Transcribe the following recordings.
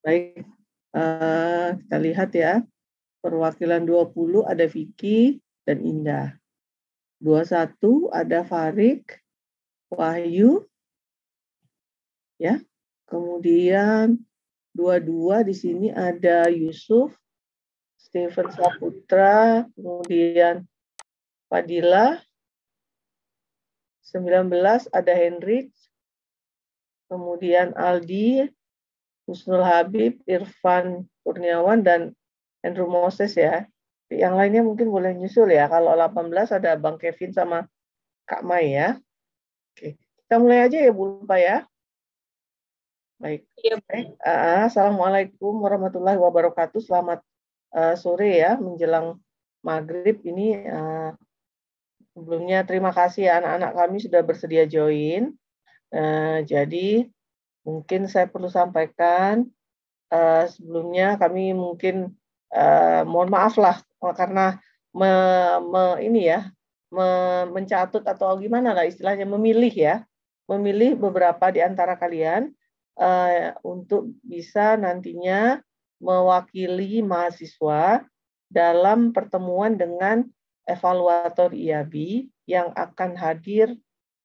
Baik, kita lihat ya. Perwakilan 20 ada Vicky dan Indah. 21 ada Farik, Wahyu, ya. Kemudian 22 di sini ada Yusuf, Steven Saputra, kemudian Fadila. 19 ada Hendrik, kemudian Aldi, Husnul Habib, Irfan Kurniawan, dan Andrew Moses ya. Yang lainnya mungkin boleh nyusul ya. Kalau 18 ada Bang Kevin sama Kak Mai ya. Oke, kita mulai aja ya Bu Lupa ya. Baik. Iya. Assalamualaikum warahmatullahi wabarakatuh. Selamat sore ya, menjelang maghrib ini. Sebelumnya terima kasih ya anak-anak kami sudah bersedia join. Jadi mungkin saya perlu sampaikan sebelumnya kami mungkin mohon maaf lah karena mencatut atau gimana lah istilahnya, memilih beberapa di antara kalian untuk bisa nantinya mewakili mahasiswa dalam pertemuan dengan evaluator IAB yang akan hadir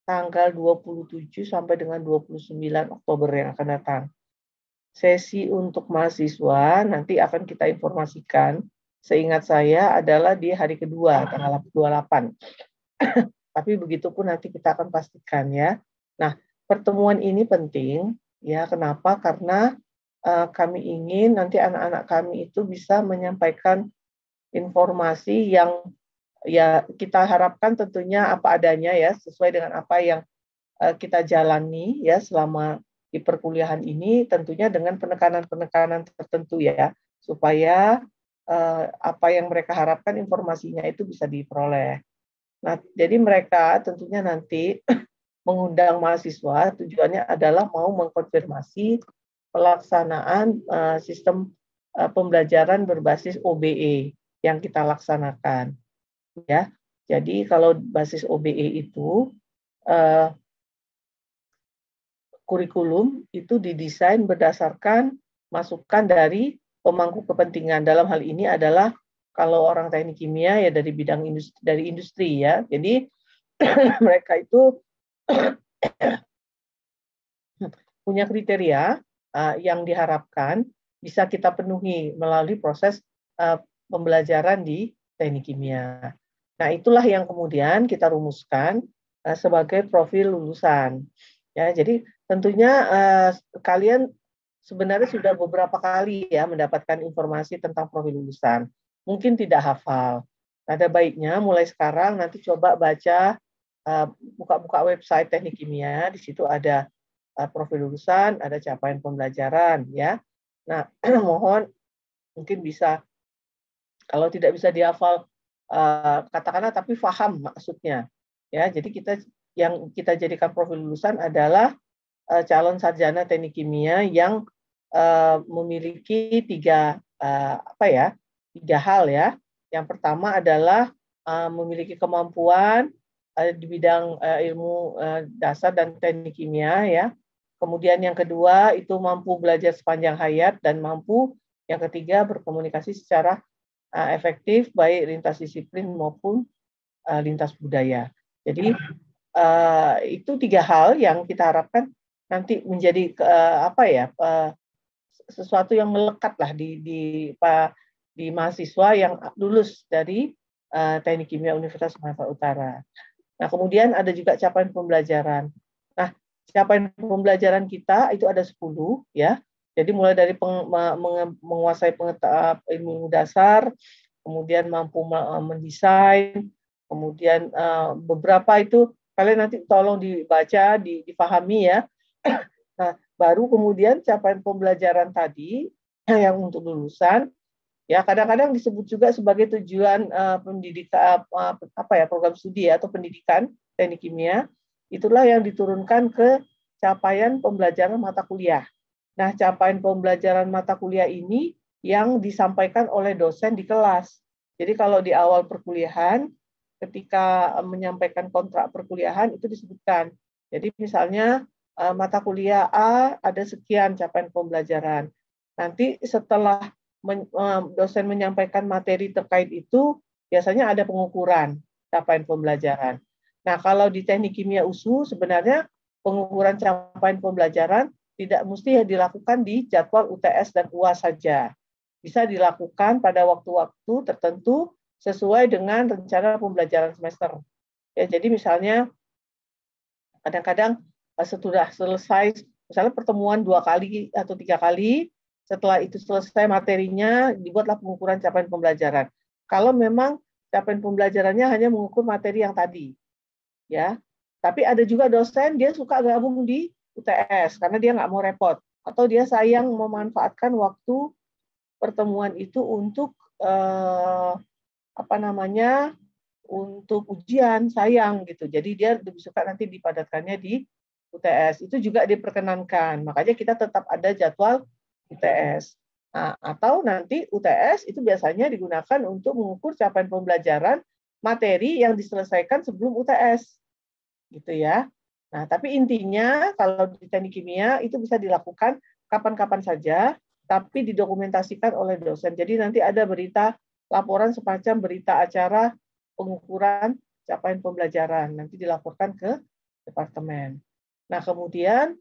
tanggal 27 sampai dengan 29 Oktober yang akan datang. Sesi untuk mahasiswa nanti akan kita informasikan, seingat saya adalah di hari kedua, tanggal 28. Tapi begitu pun nanti kita akan pastikan ya. Nah, pertemuan ini penting, ya. Kenapa? Karena kami ingin nanti anak-anak kami itu bisa menyampaikan informasi yang ya kita harapkan tentunya apa adanya ya, sesuai dengan apa yang kita jalani ya selama di perkuliahan ini, tentunya dengan penekanan-penekanan tertentu ya, supaya apa yang mereka harapkan informasinya itu bisa diperoleh. Nah, jadi mereka tentunya nanti mengundang mahasiswa, tujuannya adalah mau mengkonfirmasi pelaksanaan sistem pembelajaran berbasis OBE yang kita laksanakan. Ya, jadi kalau basis OBE itu kurikulum itu didesain berdasarkan masukan dari pemangku kepentingan. Dalam hal ini adalah kalau orang teknik kimia ya dari bidang industri ya. Jadi mereka itu punya kriteria yang diharapkan bisa kita penuhi melalui proses pembelajaran di teknik kimia. Nah, itulah yang kemudian kita rumuskan sebagai profil lulusan. Ya, jadi tentunya kalian sebenarnya sudah beberapa kali ya mendapatkan informasi tentang profil lulusan. Mungkin tidak hafal. Ada baiknya mulai sekarang nanti coba baca, buka-buka website teknik kimia, di situ ada profil lulusan, ada capaian pembelajaran ya. Nah, mohon mungkin bisa, kalau tidak bisa dihafal katakanlah tapi paham maksudnya ya. Jadi yang kita jadikan profil lulusan adalah calon sarjana teknik kimia yang memiliki tiga hal ya. Yang pertama adalah memiliki kemampuan di bidang ilmu dasar dan teknik kimia ya. Kemudian yang kedua itu mampu belajar sepanjang hayat, dan yang ketiga berkomunikasi secara efektif baik lintas disiplin maupun lintas budaya. Jadi itu tiga hal yang kita harapkan nanti menjadi sesuatu yang melekat lah di mahasiswa yang lulus dari Teknik Kimia Universitas Sumatera Utara. Nah, kemudian ada juga capaian pembelajaran. Nah, capaian pembelajaran kita itu ada 10 ya. Jadi mulai dari menguasai ilmu dasar, kemudian mampu mendesain, kemudian beberapa itu kalian nanti tolong dibaca, dipahami ya. Nah, baru kemudian capaian pembelajaran tadi yang untuk lulusan, ya kadang-kadang disebut juga sebagai tujuan pendidikan program studi atau pendidikan teknik kimia. Itulah yang diturunkan ke capaian pembelajaran mata kuliah. Nah, capaian pembelajaran mata kuliah ini yang disampaikan oleh dosen di kelas. Jadi kalau di awal perkuliahan, ketika menyampaikan kontrak perkuliahan itu disebutkan. Jadi misalnya mata kuliah A ada sekian capaian pembelajaran. Nanti setelah dosen menyampaikan materi terkait itu, biasanya ada pengukuran capaian pembelajaran. Nah, kalau di teknik kimia USU sebenarnya pengukuran capaian pembelajaran tidak mesti dilakukan di jadwal UTS dan UAS saja. Bisa dilakukan pada waktu-waktu tertentu sesuai dengan rencana pembelajaran semester. Ya, jadi misalnya kadang-kadang sudah selesai, misalnya pertemuan 2 kali atau 3 kali, setelah itu selesai materinya, dibuatlah pengukuran capaian pembelajaran. Kalau memang capaian pembelajarannya hanya mengukur materi yang tadi, ya. Tapi ada juga dosen dia suka gabung di UTS karena dia nggak mau repot, atau dia sayang memanfaatkan waktu pertemuan itu untuk untuk ujian, sayang gitu. Jadi dia lebih suka nanti dipadatkannya di UTS. Itu juga diperkenankan. Makanya kita tetap ada jadwal UTS. Nah, atau nanti UTS itu biasanya digunakan untuk mengukur capaian pembelajaran materi yang diselesaikan sebelum UTS. Gitu ya. Nah, tapi intinya kalau di teknik kimia itu bisa dilakukan kapan-kapan saja, tapi didokumentasikan oleh dosen. Jadi nanti ada berita laporan semacam berita acara pengukuran capaian pembelajaran. Nanti dilaporkan ke departemen. Nah, kemudian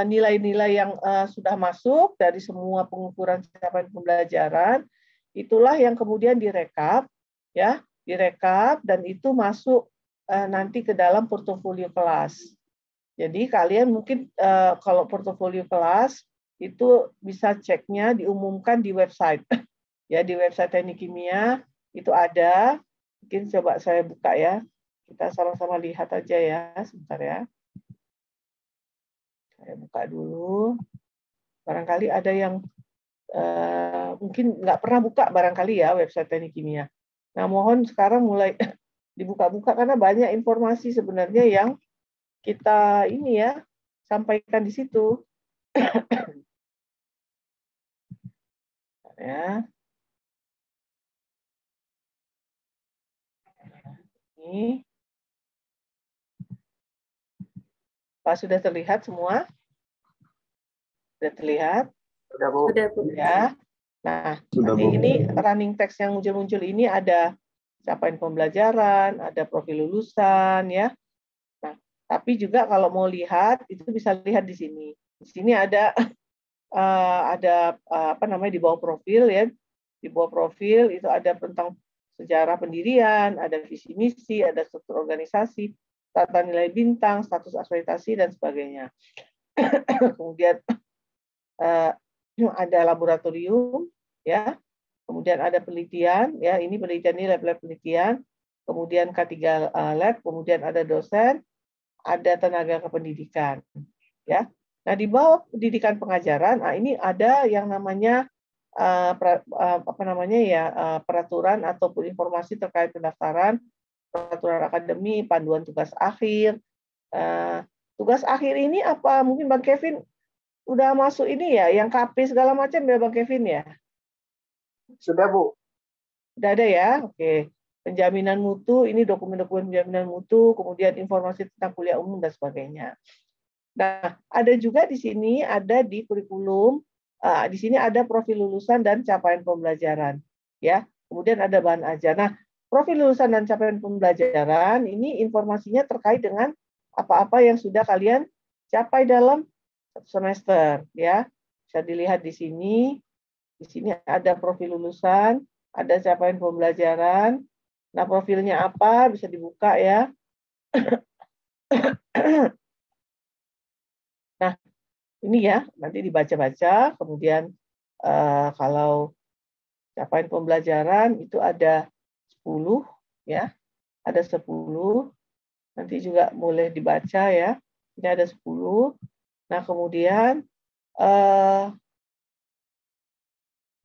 nilai-nilai yang sudah masuk dari semua pengukuran capaian pembelajaran, itulah yang kemudian direkap, ya, direkap dan itu masuk nanti ke dalam portofolio kelas. Jadi kalian mungkin kalau portofolio kelas itu bisa ceknya diumumkan di website. Ya, di website teknik kimia itu ada. Mungkin coba saya buka ya. Kita sama-sama lihat aja ya, sebentar ya. Saya buka dulu. Barangkali ada yang mungkin nggak pernah buka barangkali ya website teknik kimia. Nah, mohon sekarang mulai dibuka-buka karena banyak informasi sebenarnya yang kita ini ya sampaikan di situ. Ya. Ini. Pak, sudah terlihat semua? Sudah terlihat? Sudah, Bu. Sudah, Bu. Ya. Nah, Sudah, nanti Bu. ini running text yang muncul-muncul ini ada capaian pembelajaran, ada profil lulusan ya. Nah, tapi juga kalau mau lihat itu bisa lihat di sini. Di sini ada di bawah profil ya. Di bawah profil itu ada tentang sejarah pendirian, ada visi misi, ada struktur organisasi, tata nilai bintang, status akreditasi dan sebagainya. Kemudian ada laboratorium ya. Kemudian ada penelitian ya, ini penelitian ini lab-lab penelitian. Kemudian K3 lab, kemudian ada dosen, ada tenaga kependidikan ya. Nah, di bawah pendidikan pengajaran, ini ada yang namanya peraturan ataupun informasi terkait pendaftaran, peraturan akademi, panduan tugas akhir. Tugas akhir ini apa? Mungkin Bang Kevin udah masuk ini ya, yang KP segala macam ya Bang Kevin ya? Sudah, Bu. Udah ada ya? Oke. Penjaminan mutu, ini dokumen-dokumen penjaminan mutu, kemudian informasi tentang kuliah umum dan sebagainya. Nah, ada juga di sini, ada di kurikulum, di sini ada profil lulusan dan capaian pembelajaran. Ya, kemudian ada bahan ajar. Nah, profil lulusan dan capaian pembelajaran, ini informasinya terkait dengan apa-apa yang sudah kalian capai dalam satu semester. Ya, bisa dilihat di sini. Di sini ada profil lulusan, ada capaian pembelajaran. Nah, profilnya apa? Bisa dibuka ya. Nah, ini ya, nanti dibaca-baca. Kemudian kalau capaian pembelajaran itu ada 10 ya. Ada 10. Nanti juga boleh dibaca ya. Ini ada 10. Nah, kemudian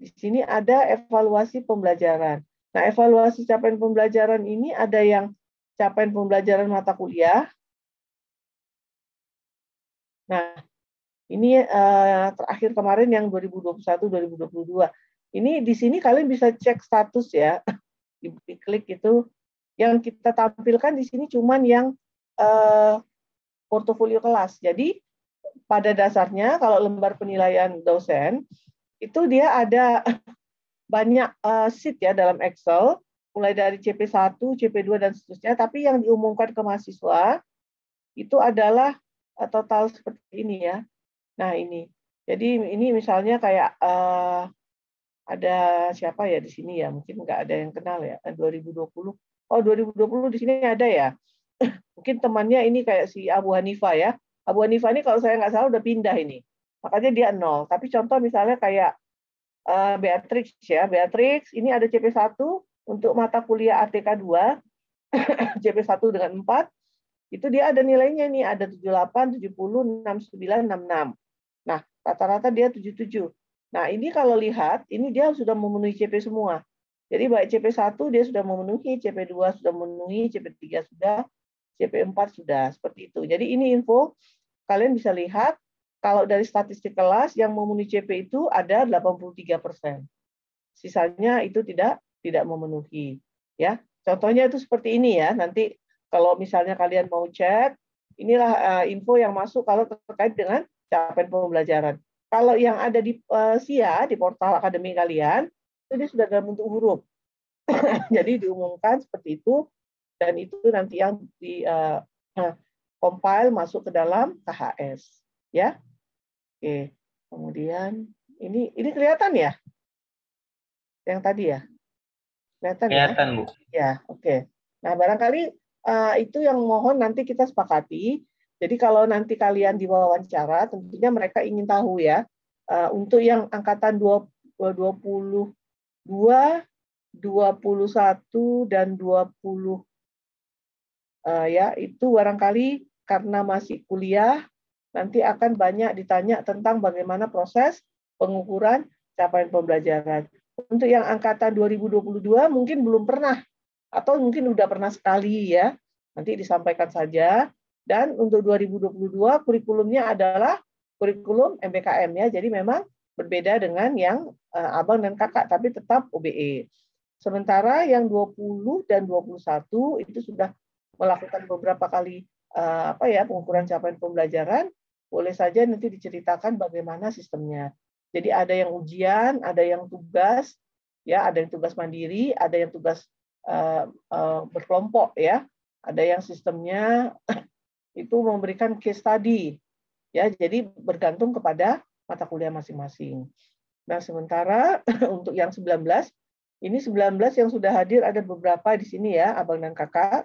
di sini ada evaluasi pembelajaran. Nah, evaluasi capaian pembelajaran ini ada yang capaian pembelajaran mata kuliah. Nah, ini terakhir kemarin yang 2021-2022. Ini di sini kalian bisa cek status ya. Diklik itu. Yang kita tampilkan di sini cuman yang portofolio kelas. Jadi pada dasarnya kalau lembar penilaian dosen itu dia ada banyak sheet ya dalam Excel, mulai dari CP1, CP2 dan seterusnya, tapi yang diumumkan ke mahasiswa itu adalah total seperti ini ya. Nah, ini. Jadi ini misalnya kayak ada siapa ya di sini ya? Mungkin nggak ada yang kenal ya. 2020. Oh, 2020 di sini ada ya. Mungkin temannya ini kayak si Abu Hanifah ya. Abu Hanifah ini kalau saya nggak salah udah pindah ini. Makanya dia 0. Tapi contoh misalnya kayak Beatrix ya. Beatrix ini ada CP1 untuk mata kuliah ATK 2, CP1 dengan 4, itu dia ada nilainya nih, ada 78, 70, 69, 66. Nah, rata-rata dia 77. Nah, ini kalau lihat, ini dia sudah memenuhi CP semua. Jadi baik CP1 dia sudah memenuhi, CP2 sudah memenuhi, CP3 sudah, CP4 sudah, seperti itu. Jadi ini info, kalian bisa lihat, kalau dari statistik kelas yang memenuhi CP itu ada 83%. Sisanya itu tidak memenuhi. Ya, contohnya itu seperti ini ya. Nanti kalau misalnya kalian mau cek, inilah info yang masuk kalau terkait dengan capaian pembelajaran. Kalau yang ada di SIA, di portal akademi kalian, itu dia sudah dalam bentuk huruf. Jadi diumumkan seperti itu, dan itu nanti yang di compile masuk ke dalam KHS. Ya, oke. Kemudian ini kelihatan ya? Yang tadi ya? Kelihatan ya? Kelihatan, Bu. Ya, oke. Nah, barangkali itu yang mohon nanti kita sepakati. Jadi kalau nanti kalian diwawancara, tentunya mereka ingin tahu ya, untuk yang angkatan 22, 21, dan 20, ya itu barangkali karena masih kuliah, nanti akan banyak ditanya tentang bagaimana proses pengukuran capaian pembelajaran. Untuk yang angkatan 2022 mungkin belum pernah, atau mungkin udah pernah sekali ya, nanti disampaikan saja. Dan untuk 2022 kurikulumnya adalah kurikulum MBKM ya, jadi memang berbeda dengan yang abang dan kakak, tapi tetap OBE. Sementara yang 20 dan 21 itu sudah melakukan beberapa kali pengukuran capaian pembelajaran, boleh saja nanti diceritakan bagaimana sistemnya. Jadi ada yang ujian, ada yang tugas, ya, ada yang tugas mandiri, ada yang tugas berkelompok ya, ada yang sistemnya itu memberikan case study ya, jadi bergantung kepada mata kuliah masing-masing. Nah, sementara untuk yang 19 yang sudah hadir ada beberapa di sini ya, abang dan kakak.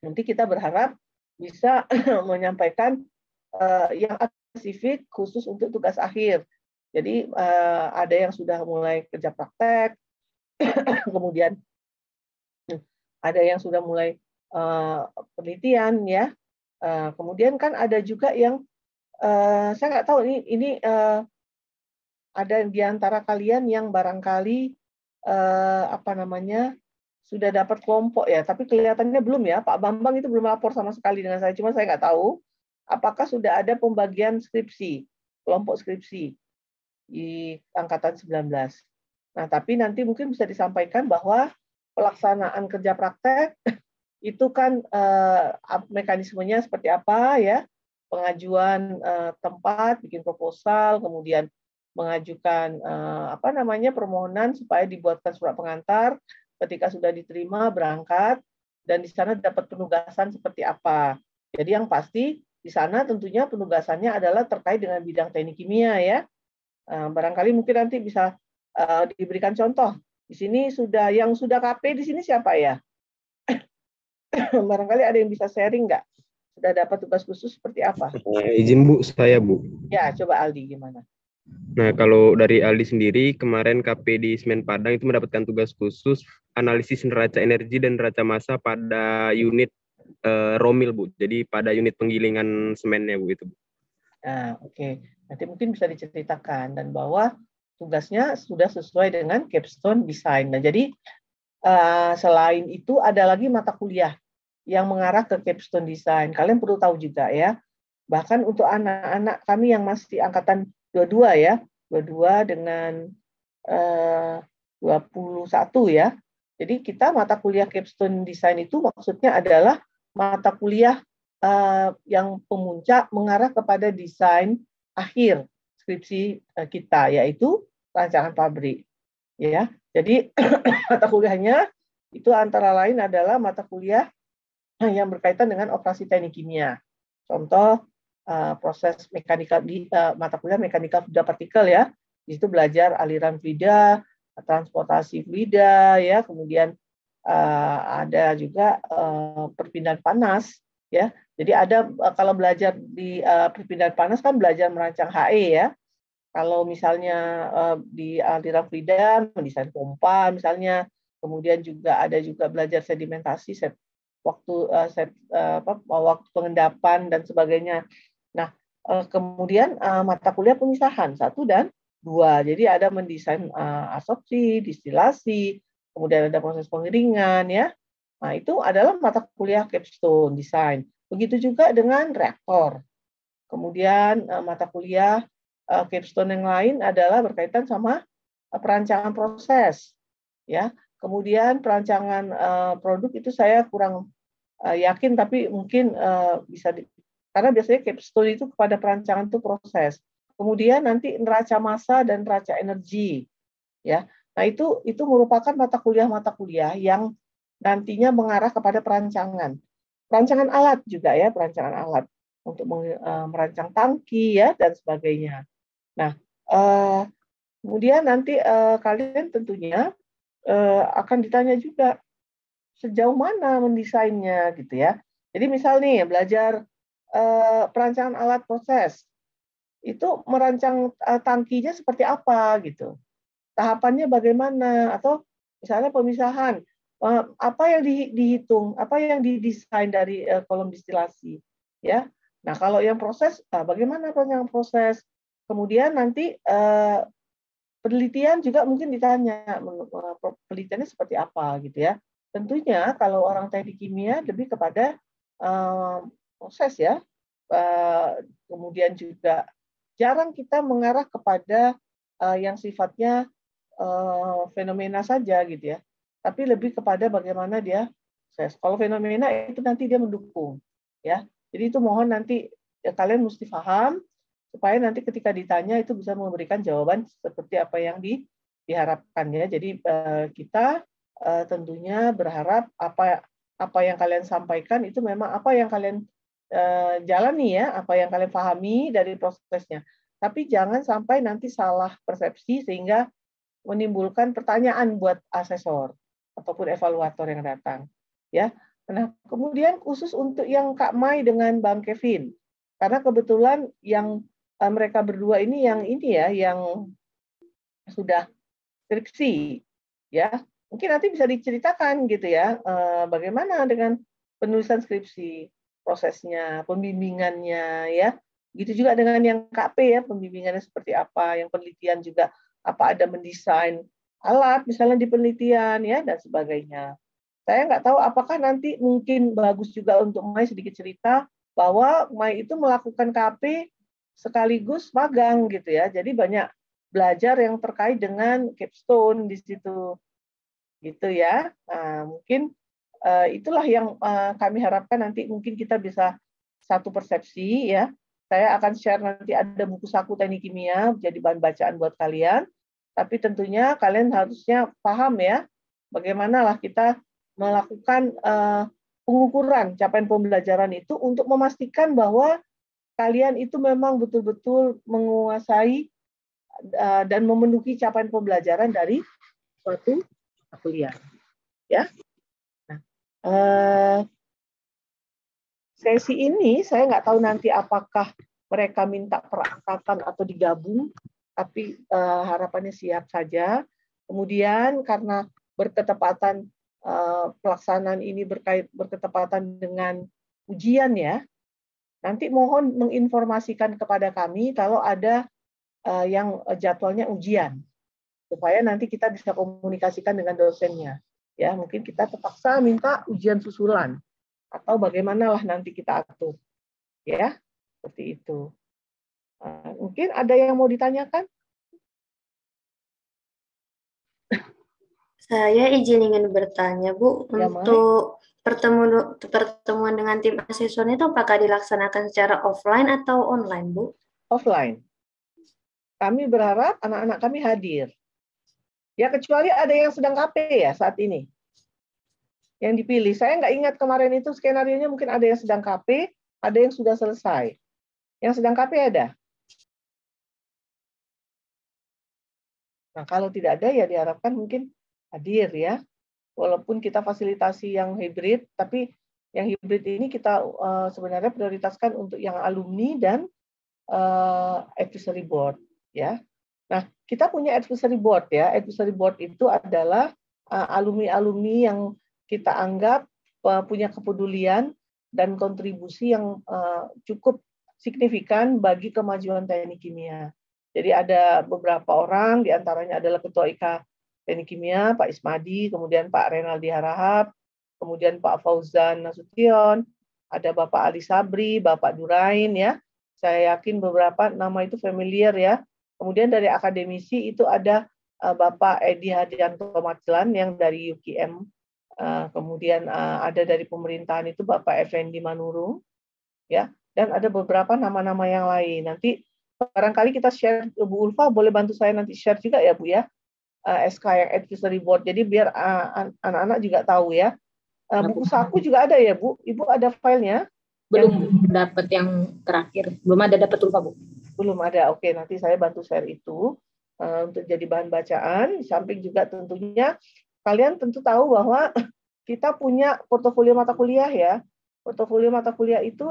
Nanti kita berharap bisa menyampaikan yang spesifik khusus untuk tugas akhir. Jadi ada yang sudah mulai kerja praktek, kemudian ada yang sudah mulai penelitian ya. Kemudian kan ada juga yang saya nggak tahu ini ada di antara kalian yang barangkali sudah dapat kelompok ya, tapi kelihatannya belum ya. Pak Bambang itu belum lapor sama sekali dengan saya, cuma saya nggak tahu apakah sudah ada pembagian skripsi, kelompok skripsi di angkatan 19. Nah, tapi nanti mungkin bisa disampaikan bahwa pelaksanaan kerja praktek itu kan mekanismenya seperti apa ya, pengajuan tempat, bikin proposal, kemudian mengajukan permohonan supaya dibuatkan surat pengantar, ketika sudah diterima berangkat, dan di sana dapat penugasan seperti apa. Jadi yang pasti di sana tentunya penugasannya adalah terkait dengan bidang teknik kimia ya. Barangkali mungkin nanti bisa diberikan contoh. Di sini yang sudah KP di sini siapa ya? Barangkali ada yang bisa sharing nggak? Sudah dapat tugas khusus seperti apa? Izin Bu, saya Bu. Ya, coba Aldi gimana? Nah, kalau dari Aldi sendiri, kemarin KP di Semen Padang itu mendapatkan tugas khusus analisis neraca energi dan neraca massa pada unit Romil, Bu. Jadi pada unit penggilingan semennya, Bu, itu. Nah, oke. Nanti mungkin bisa diceritakan, dan bahwa tugasnya sudah sesuai dengan capstone design. Nah, jadi selain itu ada lagi mata kuliah yang mengarah ke capstone design. Kalian perlu tahu juga ya. Bahkan untuk anak-anak kami yang masih angkatan 22 ya, 22 dengan 21 ya. Jadi kita mata kuliah capstone design itu maksudnya adalah mata kuliah yang pemuncak mengarah kepada desain akhir skripsi kita, yaitu rancangan pabrik. Ya, jadi mata kuliahnya itu antara lain adalah mata kuliah yang berkaitan dengan operasi teknik kimia. Contoh proses mekanikal di mata kuliah mekanikal fluida partikel ya. Di situ belajar aliran fluida, transportasi fluida ya, kemudian ada juga perpindahan panas ya. Jadi ada kalau belajar di perpindahan panas kan belajar merancang HE ya. Kalau misalnya di aliran fluida mendesain pompa misalnya, kemudian juga ada juga belajar sedimentasi, waktu pengendapan dan sebagainya. Nah, kemudian mata kuliah pemisahan 1 dan 2. Jadi ada mendesain absorpsi, distilasi, kemudian ada proses pengeringan ya. Nah, itu adalah mata kuliah capstone desain. Begitu juga dengan reaktor. Kemudian mata kuliah capstone yang lain adalah berkaitan sama perancangan proses ya. Kemudian perancangan produk itu saya kurang yakin, tapi mungkin bisa karena biasanya capstone itu kepada perancangan itu proses. Kemudian nanti neraca massa dan neraca energi ya. Nah, itu merupakan mata kuliah yang nantinya mengarah kepada perancangan. Perancangan alat juga ya, perancangan alat untuk merancang tangki ya dan sebagainya. Nah, kemudian nanti kalian tentunya akan ditanya juga sejauh mana mendesainnya gitu ya. Jadi misal nih belajar perancangan alat proses, itu merancang tangkinya seperti apa gitu. Tahapannya bagaimana, atau misalnya pemisahan, apa yang dihitung, apa yang didesain dari kolom distilasi ya. Nah, kalau yang proses, bagaimana perancangan proses? Kemudian nanti penelitian juga mungkin ditanya, penelitiannya seperti apa gitu ya. Tentunya kalau orang teknik kimia lebih kepada proses ya. Kemudian juga jarang kita mengarah kepada yang sifatnya fenomena saja gitu ya. Tapi lebih kepada bagaimana dia proses. Kalau fenomena itu nanti dia mendukung ya. Jadi itu mohon nanti ya, kalian mesti paham supaya nanti ketika ditanya itu bisa memberikan jawaban seperti apa yang diharapkan ya. Jadi kita tentunya berharap apa yang kalian sampaikan itu memang apa yang kalian jalani ya, apa yang kalian pahami dari prosesnya. Tapi jangan sampai nanti salah persepsi sehingga menimbulkan pertanyaan buat asesor ataupun evaluator yang datang ya. Nah, kemudian khusus untuk yang Kak Mai dengan Bang Kevin, karena kebetulan yang mereka berdua ini yang sudah skripsi ya. Mungkin nanti bisa diceritakan gitu ya, bagaimana dengan penulisan skripsi, prosesnya, pembimbingannya ya. Gitu juga dengan yang KP ya, pembimbingannya seperti apa, yang penelitian juga apa ada mendesain alat misalnya di penelitian ya dan sebagainya. Saya nggak tahu apakah nanti mungkin bagus juga untuk Mai sedikit cerita bahwa Mai itu melakukan KP sekaligus magang gitu ya. Jadi banyak belajar yang terkait dengan capstone di situ. Gitu ya. Nah, mungkin itulah yang kami harapkan nanti mungkin kita bisa satu persepsi ya. Saya akan share nanti ada buku saku teknik kimia jadi bahan bacaan buat kalian. Tapi tentunya kalian harusnya paham ya bagaimana lah kita melakukan pengukuran capaian pembelajaran itu untuk memastikan bahwa kalian itu memang betul-betul menguasai dan memenuhi capaian pembelajaran dari suatu kuliah. Ya. Nah, sesi ini saya nggak tahu nanti apakah mereka minta perangkatan atau digabung, tapi harapannya siap saja. Kemudian karena berketepatan pelaksanaan ini berketepatan dengan ujian ya, nanti mohon menginformasikan kepada kami kalau ada yang jadwalnya ujian, supaya nanti kita bisa komunikasikan dengan dosennya. Ya, mungkin kita terpaksa minta ujian susulan atau bagaimanalah nanti kita atur. Ya, seperti itu. Mungkin ada yang mau ditanyakan? Saya izin ingin bertanya, Bu, Ya, untuk pertemuan dengan tim asesor itu apakah dilaksanakan secara offline atau online, Bu? Offline. kami berharap anak-anak kami hadir. Ya kecuali ada yang sedang KP ya saat ini. Yang dipilih. Saya nggak ingat kemarin itu skenario-nya mungkin ada yang sedang KP, ada yang sudah selesai. Yang sedang KP ada. Nah, kalau tidak ada ya diharapkan mungkin hadir ya. Walaupun kita fasilitasi yang hibrid, tapi yang hibrid ini kita sebenarnya prioritaskan untuk yang alumni dan advisory board ya. Nah, kita punya advisory board ya. Advisory board itu adalah alumni-alumni yang kita anggap punya kepedulian dan kontribusi yang cukup signifikan bagi kemajuan teknik kimia. Jadi ada beberapa orang, diantaranya adalah Ketua IK Teknik Kimia, Pak Ismadi, kemudian Pak Renaldi Harahap, kemudian Pak Fauzan Nasution, ada Bapak Ali Sabri, Bapak Durain ya. Saya yakin beberapa nama itu familiar ya. Kemudian dari akademisi itu ada Bapak Edi Hadianto Maclan yang dari UKM. Kemudian ada dari pemerintahan itu Bapak Effendi Manurung ya. Dan ada beberapa nama-nama yang lain. Nanti barangkali kita share, Bu Ulfa boleh bantu saya nanti share juga ya Bu ya, SK yang advisory board. Jadi biar anak-anak juga tahu ya. Buku saku juga ada ya Bu? Ibu ada filenya? Belum dapat yang terakhir. Belum ada dapat Ulfa Bu. Belum ada. Oke, nanti saya bantu share itu untuk jadi bahan bacaan. Di samping juga tentunya kalian tentu tahu bahwa kita punya portofolio mata kuliah ya. Portofolio mata kuliah itu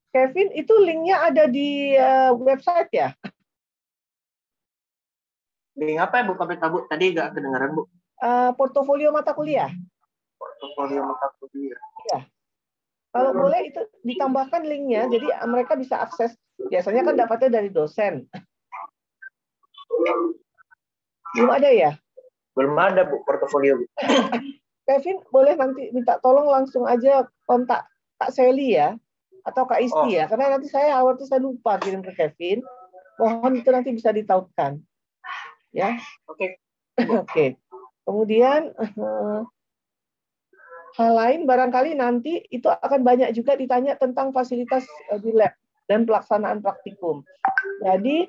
Kevin, itu linknya ada di website ya? Link apa ya Bu KPK Bu? Tadi nggak kedengaran Bu. Portofolio mata kuliah. Portofolio mata kuliah. Iya. Kalau boleh itu ditambahkan linknya, jadi mereka bisa akses. Biasanya kan dapatnya dari dosen. Belum ada ya? Belum ada Bu portofolio Bu. Kevin, boleh nanti minta tolong langsung aja kontak Kak Sally ya. Atau Kak Isti ya, karena nanti saya lupa kirim ke Kevin. Mohon itu nanti bisa ditautkan. Ya. Oke. Oke. Kemudian hal lain barangkali nanti itu akan banyak juga ditanya tentang fasilitas di lab dan pelaksanaan praktikum. Jadi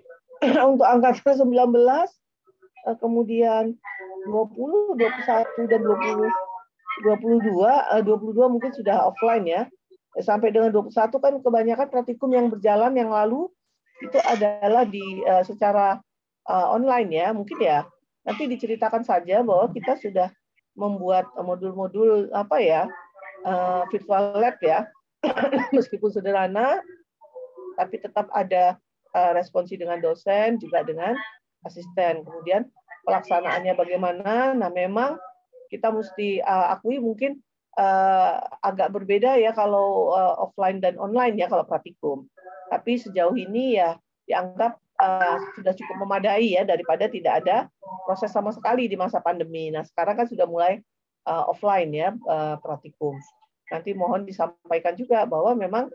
untuk angkatan 19, kemudian 20, 21 dan 22 mungkin sudah offline ya. Sampai dengan 21 kan kebanyakan praktikum yang berjalan yang lalu itu adalah di secara online ya, mungkin ya. Nanti diceritakan saja bahwa kita sudah membuat modul-modul apa ya, virtual lab ya. Meskipun sederhana tapi tetap ada responsi dengan dosen juga dengan asisten. Kemudian pelaksanaannya bagaimana? Nah, memang kita mesti akui mungkin agak berbeda ya kalau offline dan online ya kalau praktikum. Tapi sejauh ini ya dianggap sudah cukup memadai ya daripada tidak ada proses sama sekali di masa pandemi. Nah sekarang kan sudah mulai offline ya praktikum. Nanti mohon disampaikan juga bahwa memang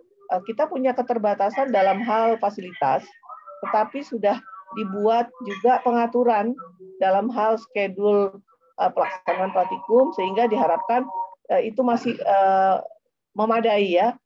kita punya keterbatasan dalam hal fasilitas, tetapi sudah dibuat juga pengaturan dalam hal schedule pelaksanaan praktikum sehingga diharapkan itu masih memadai ya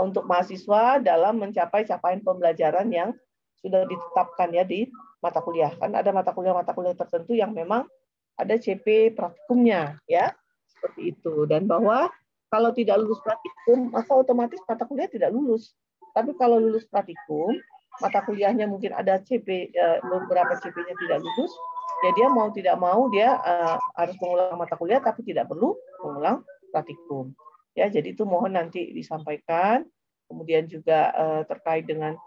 untuk mahasiswa dalam mencapai capaian pembelajaran yang sudah ditetapkan ya di mata kuliah. Kan ada mata kuliah tertentu yang memang ada CP praktikumnya ya, seperti itu. Dan bahwa kalau tidak lulus praktikum maka otomatis mata kuliah tidak lulus. Tapi kalau lulus praktikum, mata kuliahnya mungkin ada CP beberapa CP-nya tidak lulus, ya dia mau tidak mau dia harus mengulang mata kuliah tapi tidak perlu mengulang praktikum. Ya, jadi itu mohon nanti disampaikan. Kemudian juga terkait dengan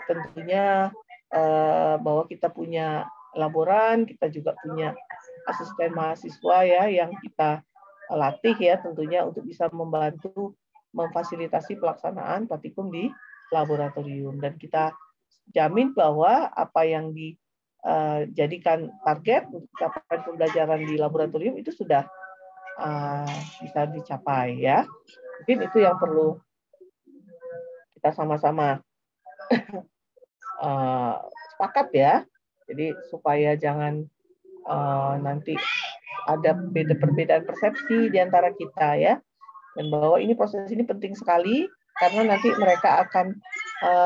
tentunya bahwa kita punya laboran, kita juga punya asisten mahasiswa ya yang kita latih ya tentunya untuk bisa membantu memfasilitasi pelaksanaan praktikum di laboratorium. Dan kita jamin bahwa apa yang dijadikan target untuk capaian pembelajaran di laboratorium itu sudah bisa dicapai ya. Mungkin itu yang perlu kita sama-sama sepakat ya. Jadi supaya jangan nanti ada perbedaan persepsi di antara kita ya. Dan bahwa ini proses ini penting sekali karena nanti mereka akan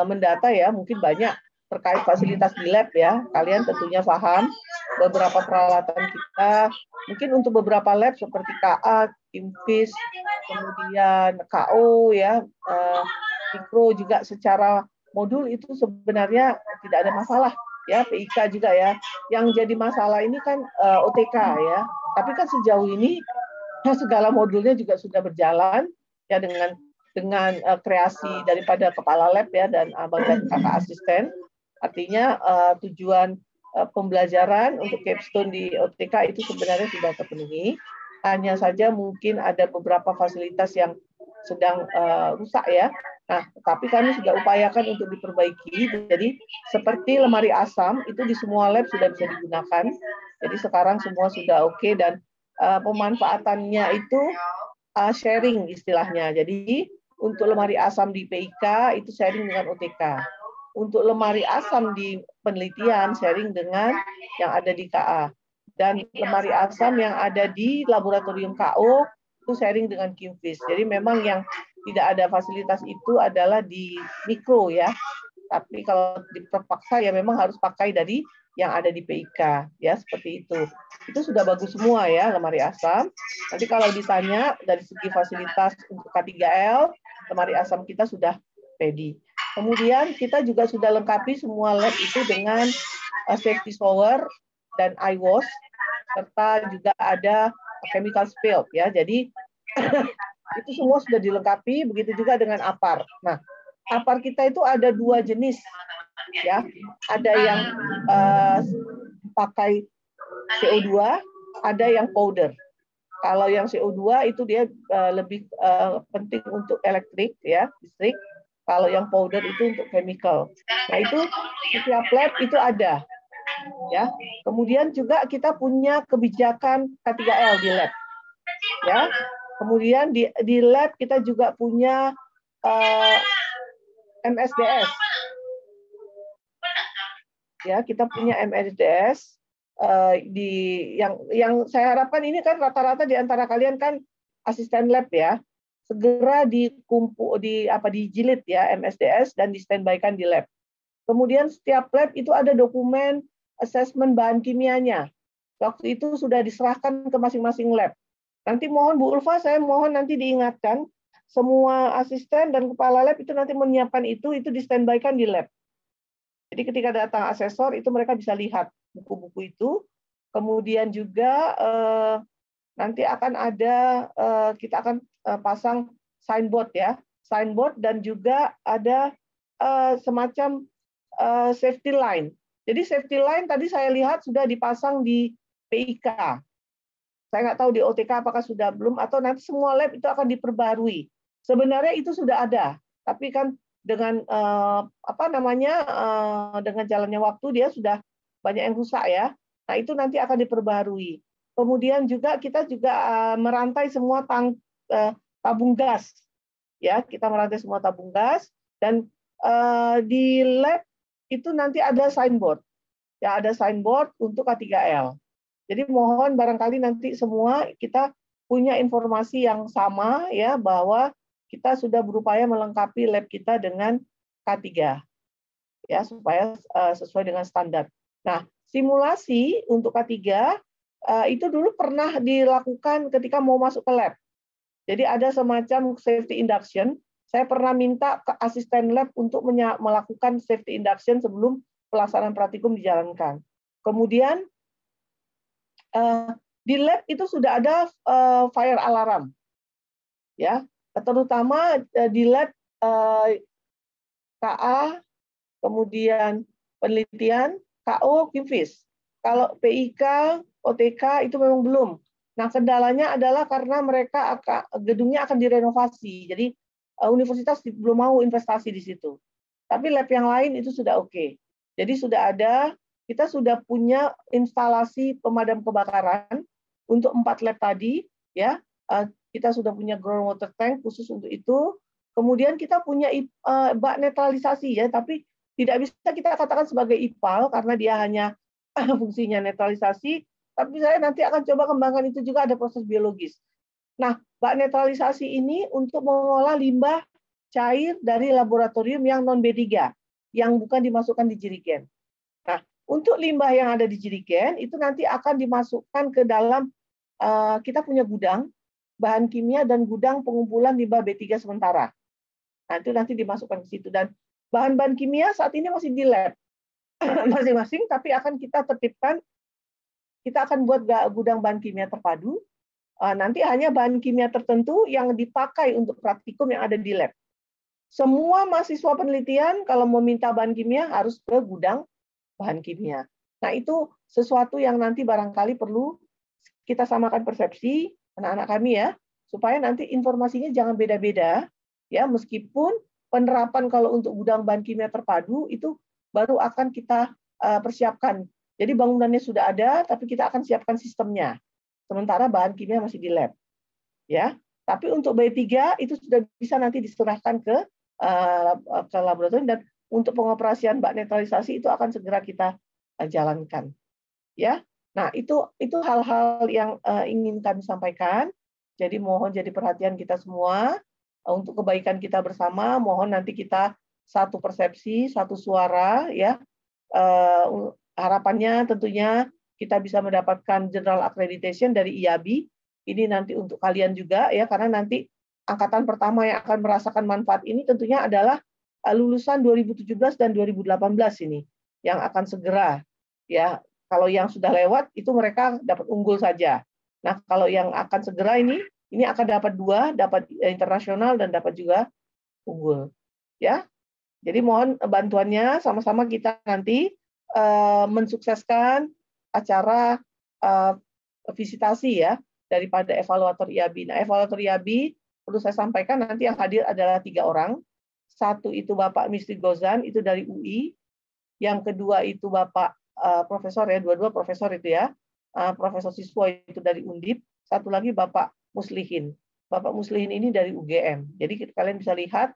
mendata ya, mungkin banyak terkait fasilitas di lab ya. Kalian tentunya paham beberapa peralatan kita, mungkin untuk beberapa lab seperti KA, Kimfis, kemudian KO ya, mikro juga secara modul itu sebenarnya tidak ada masalah ya, PIK juga ya. Yang jadi masalah ini kan OTK ya. Tapi kan sejauh ini segala modulnya juga sudah berjalan ya dengan kreasi daripada kepala lab ya dan abang dan kakak asisten. Artinya tujuan pembelajaran untuk capstone di OTK itu sebenarnya sudah terpenuhi. Hanya saja mungkin ada beberapa fasilitas yang sedang rusak ya. Nah, tapi kami sudah upayakan untuk diperbaiki. Jadi seperti lemari asam itu di semua lab sudah bisa digunakan. Jadi sekarang semua sudah oke dan pemanfaatannya itu sharing istilahnya. Jadi untuk lemari asam di PIK itu sharing dengan OTK. Untuk lemari asam di penelitian sharing dengan yang ada di KA. Dan lemari asam yang ada di laboratorium KO itu sharing dengan Kimfis. Jadi memang yang tidak ada fasilitas itu adalah di mikro ya. Tapi kalau terpaksa ya memang harus pakai dari yang ada di PIK ya, seperti itu. Itu sudah bagus semua ya lemari asam. Nanti kalau ditanya dari segi fasilitas untuk K3L, lemari asam kita sudah ready. Kemudian kita juga sudah lengkapi semua lab itu dengan safety shower dan eye wash, serta juga ada chemical spill ya. Jadi itu semua sudah dilengkapi, begitu juga dengan APAR. Nah, APAR kita itu ada 2 jenis ya. Ada yang pakai CO2, ada yang powder. Kalau yang CO2 itu dia lebih penting untuk elektrik ya, listrik. Kalau yang powder itu untuk chemical. Nah, itu setiap lab itu ada. Ya. Kemudian juga kita punya kebijakan K3L di lab. Ya. Kemudian di lab kita juga punya MSDS. Ya, kita punya MSDS yang saya harapkan ini kan rata-rata di antara kalian kan asisten lab ya. Segera dijilid ya MSDS dan di standby-kan di lab. Kemudian setiap lab itu ada dokumen asesmen bahan kimianya. Waktu itu sudah diserahkan ke masing-masing lab. Nanti mohon Bu Ulfa, saya mohon nanti diingatkan semua asisten dan kepala lab itu nanti menyiapkan itu di standby-kan di lab. Jadi ketika datang asesor itu mereka bisa lihat buku-buku itu. Kemudian juga nanti akan ada kita akan pasang signboard ya, signboard dan juga ada semacam safety line. Jadi safety line tadi saya lihat sudah dipasang di PIK. Saya nggak tahu di OTK apakah sudah belum atau nanti semua lab itu akan diperbarui. Sebenarnya itu sudah ada, tapi kan dengan dengan jalannya waktu dia sudah banyak yang rusak ya. Nah itu nanti akan diperbarui. Kemudian juga kita juga merantai semua tabung gas, ya kita merantai semua tabung gas dan di lab itu nanti ada signboard, ya ada signboard untuk K3L. Jadi mohon barangkali nanti semua kita punya informasi yang sama ya bahwa kita sudah berupaya melengkapi lab kita dengan K3 ya supaya sesuai dengan standar. Nah simulasi untuk K3 itu dulu pernah dilakukan ketika mau masuk ke lab. Jadi ada semacam safety induction. Saya pernah minta ke asisten lab untuk melakukan safety induction sebelum pelaksanaan praktikum dijalankan. Kemudian di lab itu sudah ada fire alarm, ya, terutama di lab KA, kemudian penelitian KO, Kimfis. Kalau PIK, OTK itu memang belum. Nah, kendalanya adalah karena mereka gedungnya akan direnovasi. Jadi universitas belum mau investasi di situ. Tapi lab yang lain itu sudah oke. Jadi sudah ada, kita sudah punya instalasi pemadam kebakaran untuk 4 lab tadi, ya. Kita sudah punya groundwater tank khusus untuk itu. Kemudian kita punya bak netralisasi ya, tapi tidak bisa kita katakan sebagai IPAL karena dia hanya fungsinya netralisasi, tapi saya nanti akan coba kembangkan itu juga ada proses biologis. Nah, bak netralisasi ini untuk mengolah limbah cair dari laboratorium yang non B3. yang bukan dimasukkan di jerigen. Nah, untuk limbah yang ada di jerigen itu nanti akan dimasukkan ke dalam kita punya gudang bahan kimia dan gudang pengumpulan limbah B3 sementara. Nah, itu nanti dimasukkan ke situ. Dan bahan-bahan kimia saat ini masih di lab masing-masing, tapi akan kita tertibkan, kita akan buat gudang bahan kimia terpadu. Nanti hanya bahan kimia tertentu yang dipakai untuk praktikum yang ada di lab. Semua mahasiswa penelitian kalau mau minta bahan kimia harus ke gudang bahan kimia. Nah, itu sesuatu yang nanti barangkali perlu kita samakan persepsi anak-anak kami ya, supaya nanti informasinya jangan beda-beda ya, meskipun penerapan kalau untuk gudang bahan kimia terpadu itu baru akan kita persiapkan. Jadi bangunannya sudah ada, tapi kita akan siapkan sistemnya. Sementara bahan kimia masih di lab. Ya. Tapi untuk B3 itu sudah bisa nanti diserahkan ke laboratorium, dan untuk pengoperasian bak netralisasi itu akan segera kita jalankan. Ya. Nah, itu hal-hal yang ingin kami sampaikan. Jadi mohon jadi perhatian kita semua untuk kebaikan kita bersama. Mohon nanti kita satu persepsi, satu suara, ya. Harapannya tentunya kita bisa mendapatkan General Accreditation dari IABI. Ini nanti untuk kalian juga, ya, karena nanti angkatan pertama yang akan merasakan manfaat ini tentunya adalah lulusan 2017 dan 2018 ini yang akan segera, ya. Kalau yang sudah lewat itu mereka dapat unggul saja. Nah, kalau yang akan segera ini akan dapat 2, dapat internasional dan dapat juga unggul. Ya. Jadi mohon bantuannya, sama-sama kita nanti mensukseskan acara visitasi ya daripada evaluator IABI. Nah, evaluator IABI perlu saya sampaikan nanti yang hadir adalah 3 orang. Satu itu Bapak Misri Gozan, itu dari UI. Yang kedua itu Bapak profesor ya, dua-dua profesor itu ya, Profesor Siswo itu dari Undip, satu lagi Bapak Muslihin. Bapak Muslihin ini dari UGM. Jadi kalian bisa lihat,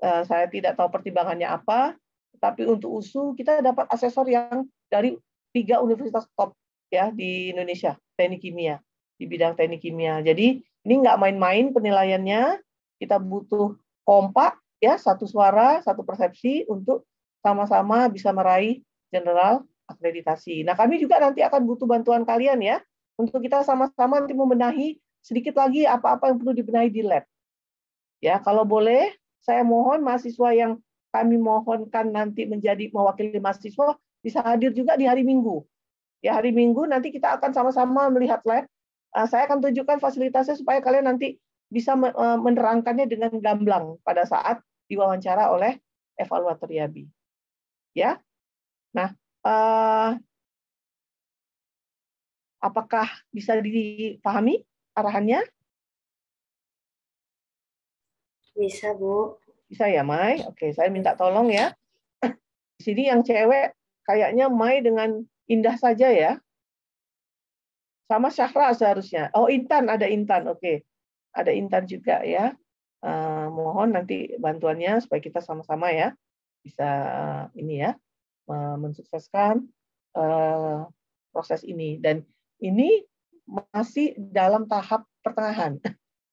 saya tidak tahu pertimbangannya apa, tapi untuk USU kita dapat asesor yang dari 3 universitas top ya di Indonesia, teknik kimia, di bidang teknik kimia. Jadi ini nggak main-main penilaiannya, kita butuh kompak ya, satu suara, satu persepsi untuk sama-sama bisa meraih General Akreditasi. Nah, kami juga nanti akan butuh bantuan kalian ya, untuk kita sama-sama nanti membenahi sedikit lagi apa-apa yang perlu dibenahi di lab. Ya, kalau boleh, saya mohon mahasiswa yang kami mohonkan nanti menjadi mewakili mahasiswa bisa hadir juga di hari Minggu. Ya, hari Minggu nanti kita akan sama-sama melihat lab. Saya akan tunjukkan fasilitasnya supaya kalian nanti bisa menerangkannya dengan gamblang pada saat diwawancara oleh evaluator IABI. Ya. Nah, apakah bisa dipahami arahannya? Bisa, Bu. Bisa ya, Mai? Oke, saya minta tolong ya. Di sini yang cewek kayaknya Mai dengan Indah saja ya. Sama Syahra seharusnya. Oh, Intan, ada Intan. Oke. Ada Intan juga ya. Mohon nanti bantuannya supaya kita sama-sama ya bisa ini ya mensukseskan proses ini. Dan ini masih dalam tahap pertengahan.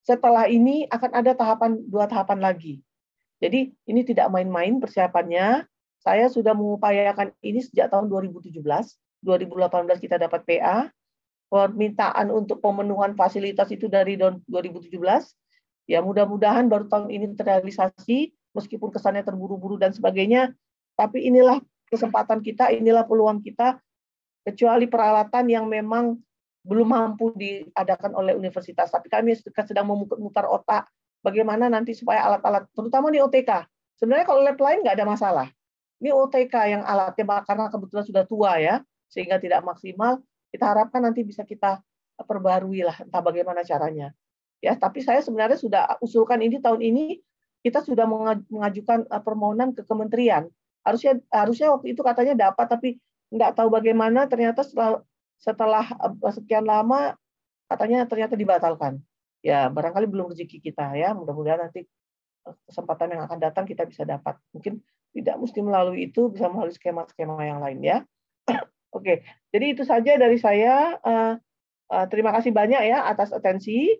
Setelah ini akan ada 2 tahapan lagi. Jadi ini tidak main-main persiapannya. Saya sudah mengupayakan ini sejak tahun 2017. 2018 kita dapat PA. Permintaan untuk pemenuhan fasilitas itu dari 2017. Ya, mudah-mudahan baru tahun ini terrealisasi, meskipun kesannya terburu-buru dan sebagainya. Tapi inilah kesempatan kita, inilah peluang kita, kecuali peralatan yang memang belum mampu diadakan oleh universitas. Tapi kami sedang memutar otak bagaimana nanti supaya alat-alat, terutama di OTK. Sebenarnya kalau lab lain nggak ada masalah. Ini OTK yang alatnya karena kebetulan sudah tua ya, sehingga tidak maksimal. Kita harapkan nanti bisa kita perbarui lah, entah bagaimana caranya. Ya, tapi saya sebenarnya sudah usulkan ini tahun ini, kita sudah mengajukan permohonan ke kementerian. Harusnya waktu itu katanya dapat, tapi nggak tahu bagaimana, ternyata setelah sekian lama katanya ternyata dibatalkan. Ya, barangkali belum rezeki kita ya. Mudah-mudahan nanti kesempatan yang akan datang kita bisa dapat. Mungkin tidak mesti melalui itu, bisa melalui skema-skema yang lain ya. Oke, jadi itu saja dari saya. Terima kasih banyak ya atas atensi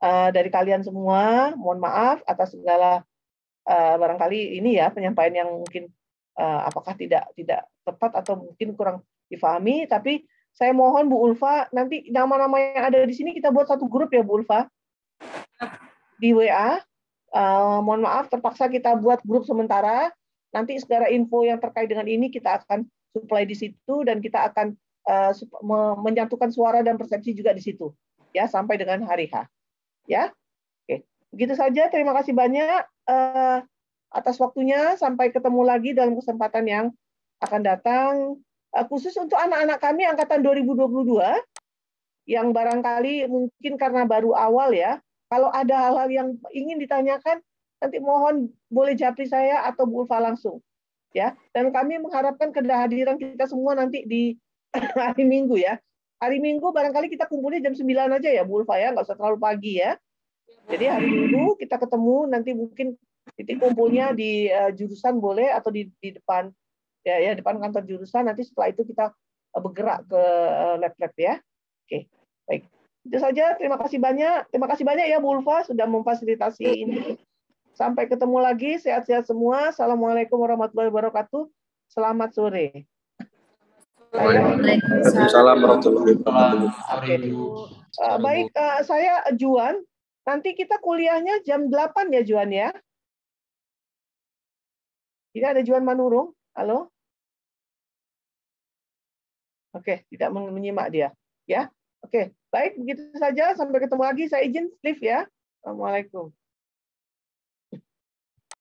dari kalian semua. Mohon maaf atas segala barangkali ini ya penyampaian yang mungkin apakah tidak tepat atau mungkin kurang difahami, tapi saya mohon Bu Ulfa, nanti nama-nama yang ada di sini kita buat satu grup ya Bu Ulfa, di WA. Mohon maaf, terpaksa kita buat grup sementara. Nanti segala info yang terkait dengan ini kita akan supply di situ, dan kita akan menyatukan suara dan persepsi juga di situ, ya, sampai dengan hari H. Ya, oke, begitu saja. Terima kasih banyak atas waktunya. Sampai ketemu lagi dalam kesempatan yang akan datang. Khusus untuk anak-anak kami angkatan 2022 yang barangkali mungkin karena baru awal ya, kalau ada hal-hal yang ingin ditanyakan, nanti mohon boleh japri saya atau Bu Ulfa langsung. Ya, dan kami mengharapkan kehadiran kita semua nanti di hari Minggu ya. Hari Minggu barangkali kita kumpulnya jam 9 aja ya Bu Ulfa ya, nggak usah terlalu pagi ya. Jadi hari Minggu kita ketemu, nanti mungkin titik kumpulnya di jurusan boleh, atau di depan ya depan kantor jurusan. Nanti setelah itu kita bergerak ke lab-lab ya. Oke, baik. Itu saja. Terima kasih banyak ya Bu Ulfa sudah memfasilitasi ini. Sampai ketemu lagi, sehat-sehat semua. Assalamualaikum warahmatullahi wabarakatuh. Selamat sore. Waalaikumsalam warahmatullahi wabarakatuh. Baik, saya Juan. Nanti kita kuliahnya jam 8 ya Juan ya. Ini ada Juan Manurung. Halo. Oke, tidak menyimak dia. Ya. Oke, baik, begitu saja. Sampai ketemu lagi. Saya izin live ya. Assalamualaikum.